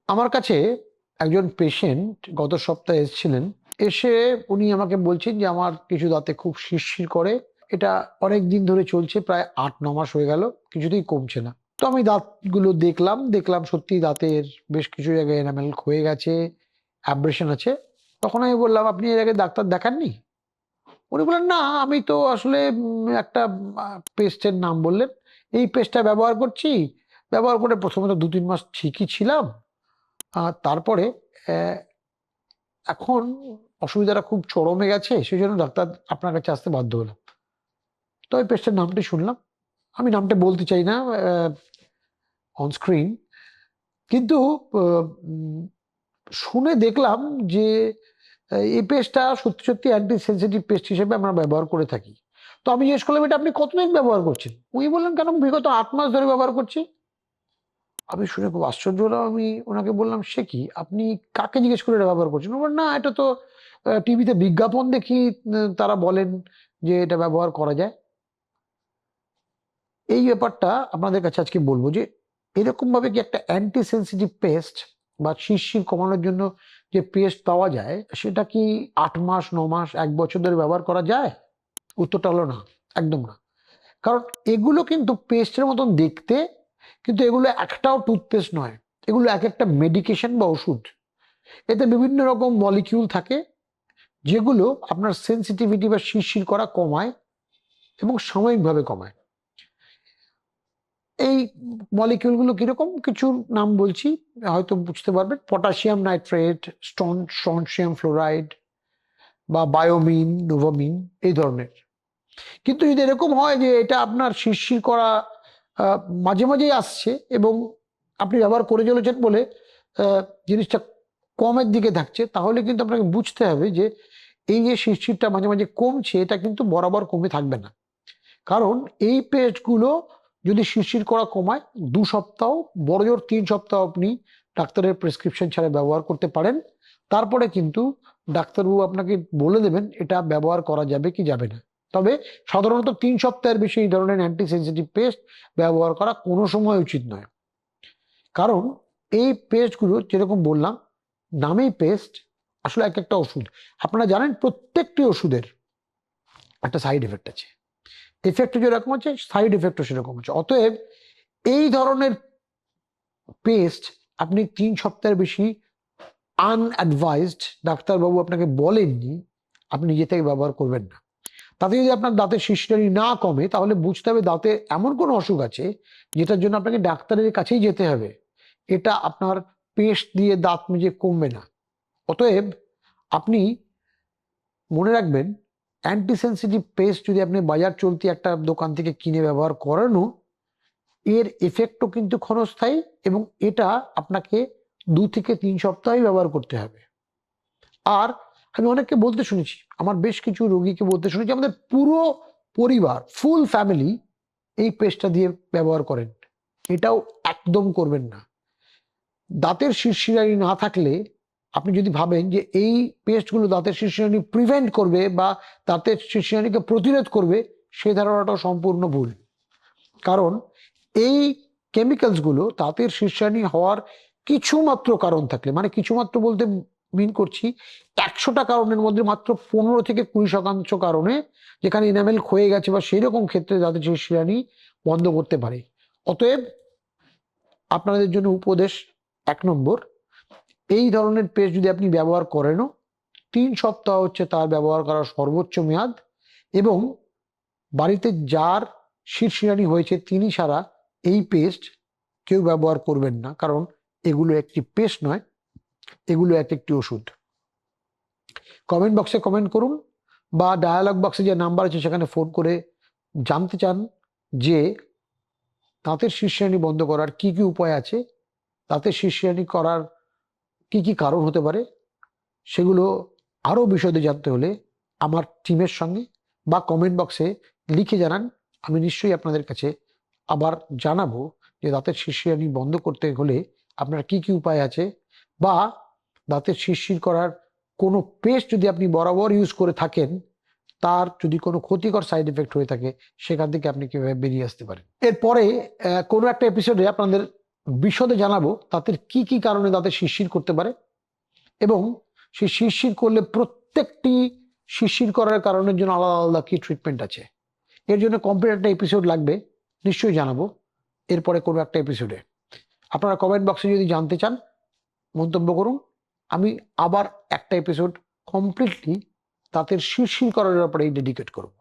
আমার কাছে একজন পেশেন্ট গত সপ্তাহে এসেছিলেন। এসে উনি আমাকে বলছেন যে আমার কিছু দাঁতে খুব শিরশির করে। এটা অনেক দিন ধরে চলছে, প্রায় ৮-৯ মাস হয়ে গেল, কিছুতেই কমছে না। তো আমি দাঁতগুলো দেখলাম সত্যিই দাঁতের বেশ কিছু জায়গায় এনামেল ক্ষয়ে গেছে, অ্যাব্রেশন আছে। তখন আমি বললাম, "আপনি এর আগে ডাক্তার দেখাননি?" উনি বললেন, "না, আমি তো আসলে একটা পেস্টের নাম বললেন। এই পেস্টটা ব্যবহার করছি। ব্যবহার করে প্রথমে তো ২-৩ মাস ঠিকই ছিলাম। তারপরে অ্যা এখন অসুবিধাটা খুব চরমে গেছে। সেজন্য ডাক্তার আপনার কাছে আসতে বাধ্য হলাম।" তো ওই পেশেন্টের নামটি শুনলাম। আমি নামটা বলতে চাই না অন স্ক্রিন। কিন্তু আ উম শুনে দেখলাম যে এই পেস্টটা সত্যি অ্যান্টি সেনসিটিভ পেস্ট হিসেবে আমরা ব্যবহার করে থাকি। তো আমি জিজ্ঞেস করলাম, "এটা আপনি কতদিন ব্যবহার করছেন?" উনি বললেন, "কেন বিগত ৮ মাস ধরে ব্যবহার করছি।" আমি শুনে খুব আশ্চর্য হলাম। আমি ওনাকে বললাম, "সে কি? আপনি কাকে জিজ্ঞেস করে এটা ব্যবহার করছেন?" উনি বললেন, "না, এটা তো টিভিতে বিজ্ঞাপন দেখি, তারা বলেন যে এটা ব্যবহার করা যায়।" এই ব্যাপারটা আপনাদের কাছে আজকে বলব যে এরকমভাবে কি একটা অ্যান্টি সেনসিটিভ পেস্ট বা শিরশির কমানোর জন্য যে পেস্ট পাওয়া যায়, সেটা কি ৮ মাস, ৯ মাস, ১ বছর ধরে ব্যবহার করা যায়? উত্তরটা হলো না, একদম না। কারণ এগুলো কিন্তু পেস্টের মতন দেখতে, কিন্তু এগুলো একটাও টুথপেস্ট নয়। এগুলো একেকটা মেডিকেশন বা ওষুধ। এতে বিভিন্ন রকম মলিকিউল থাকে, যেগুলো আপনার সেনসিটিভিটি বা শিরশির করা কমায় এবং সাময়িকভাবে কমায়। এই মলিকিউলগুলো কিরকম? কিছু নাম বলছি, হয়তো বুঝতে পারবেন। পটাশিয়াম নাইট্রেট, স্ট্রনশিয়াম ফ্লোরাইড বা বায়োমিন, নোভামিন, এই ধরনের। কিন্তু যদি এরকম হয় যে এটা আপনার শিরশির করা আ মাঝে মাঝেই আসছে এবং আপনি ব্যবহার করে চলেছেন বলে আ জিনিসটা কমের দিকে থাকছে, তাহলে কিন্তু আপনাকে বুঝতে হবে যে এই যে শিরশিরটা মাঝে মাঝে কমছে, এটা কিন্তু বরাবর কমে থাকবে না। কারণ এই পেস্টগুলো যদি শিরশির করা কমায়, ২ সপ্তাহ, বড়জোর ৩ সপ্তাহ আপনি ডাক্তারের প্রেসক্রিপশন ছাড়া ব্যবহার করতে পারেন। তারপরে কিন্তু ডাক্তারবাবু আপনাকে বলে দেবেন এটা ব্যবহার করা যাবে কি যাবে না। তবে সাধারণত ৩ সপ্তাহের বেশি এই ধরনের অ্যান্টি সেনসিটিভ পেস্ট ব্যবহার করা কোনো সময় উচিত নয়। কারণ এই পেস্টগুলো যেরকম বললাম, নামেই পেস্ট, আসলে একেকটা ওষুধ। আপনারা জানেন প্রত্যেকটি ওষুধের একটা সাইড ইফেক্ট আছে। ইফেক্ট যেরকম আছে, সাইড ইফেক্টও সেরকম আছে। অতএব এই ধরনের পেস্ট আপনি ৩ সপ্তাহের বেশি আনঅ্যাডভাইসড, ডাক্তারবাবু আপনাকে বলেননি, আপনি নিজে থেকে ব্যবহার করবেন না। তাতে যদি আপনার দাঁতের শিরশিরানি না কমে, তাহলে বুঝতে হবে দাঁতে এমন কোনো অসুখ আছে যেটার জন্য আপনাকে ডাক্তারের কাছেই যেতে হবে। এটা আপনার পেস্ট দিয়ে দাঁত মেজে কমবে না। অতএব আপনি মনে রাখবেন, অ্যান্টি সেনসিটিভ পেস্ট যদি আপনি বাজার চলতি একটা দোকান থেকে কিনে ব্যবহার করানো, এর এফেক্টও কিন্তু ক্ষণস্থায়ী এবং এটা আপনাকে ২ থেকে ৩ সপ্তাহই ব্যবহার করতে হবে। আর আমি অনেককে বলতে শুনেছি, আমার বেশ কিছু রোগীকে বলতে শুনেছি, আমাদের পুরো পরিবার, ফুল ফ্যামিলি এই পেস্টটা দিয়ে ব্যবহার করেন। এটাও একদম করবেন না। দাঁতের শিরশিরানি না থাকলে আপনি যদি ভাবেন যে এই পেস্টগুলো দাঁতের শিরশিরানি প্রিভেন্ট করবে বা দাঁতের শিরশিরানিকে প্রতিরোধ করবে, সে ধারণাটাও সম্পূর্ণ ভুল। কারণ এই কেমিক্যালসগুলো দাঁতের শিরশিরানি হওয়ার কিছুমাত্র কারণ থাকলে, মানে কিছুমাত্র বলতে মিন করছি ১০০টা কারণের মধ্যে মাত্র ১৫-২০% কারণে, যেখানে এনামেল ক্ষয়ে গেছে বা সেইরকম ক্ষেত্রে দাঁতের শিরশিরানি বন্ধ করতে পারে। অতএব আপনাদের জন্য উপদেশ ১ নম্বর, এই ধরনের পেস্ট যদি আপনি ব্যবহার করেনও, ৩ সপ্তাহ হচ্ছে তার ব্যবহার করার সর্বোচ্চ মেয়াদ এবং বাড়িতে যার শিরশিরানি হয়েছে তিনি ছাড়া এই পেস্ট কেউ ব্যবহার করবেন না। কারণ এগুলো একটি পেস্ট নয়, এগুলো একটি ওষুধ। কমেন্ট বক্সে কমেন্ট করুন বা ডায়ালগ বক্সে যে নাম্বার আছে সেখানে ফোন করে জানতে চান যে দাঁতের শিরশিরানি বন্ধ করার কি কি উপায় আছে, দাঁতের শিরশিরানি করার কি কি কারণ হতে পারে, সেগুলো আরও বিশদে জানতে হলে আমার টিমের সঙ্গে বা কমেন্ট বক্সে লিখে জানান। আমি নিশ্চয়ই আপনাদের কাছে আবার জানাবো যে দাঁতের শিরশিরানি বন্ধ করতে হলে আপনার কি কি উপায় আছে, বা দাঁতের শিরশির করার কোনো পেস্ট যদি আপনি বরাবর ইউজ করে থাকেন, তার যদি কোনো ক্ষতিকর সাইড এফেক্ট হয়ে থাকে, সেখান থেকে আপনি কিভাবে বেরিয়ে আসতে পারেন। এরপরে কোনো একটা এপিসোডে আপনাদের বিশদে জানাবো তাদের কি কি কারণে দাঁতের শিরশির করতে পারে, এবং সেই শিরশির করলে প্রত্যেকটি শিরশির করার কারণের জন্য আলাদা আলাদা কি ট্রিটমেন্ট আছে। এর জন্য কমপ্লিট একটা এপিসোড লাগবে, নিশ্চয়ই জানাবো এরপরে কোনো একটা এপিসোডে। আপনারা কমেন্ট বক্সে যদি জানতে চান মন্তব্য করুন, আমি আবার একটা এপিসোড কমপ্লিটলি দাঁতের শিরশির করার ব্যাপারে ডেডিকেট করব।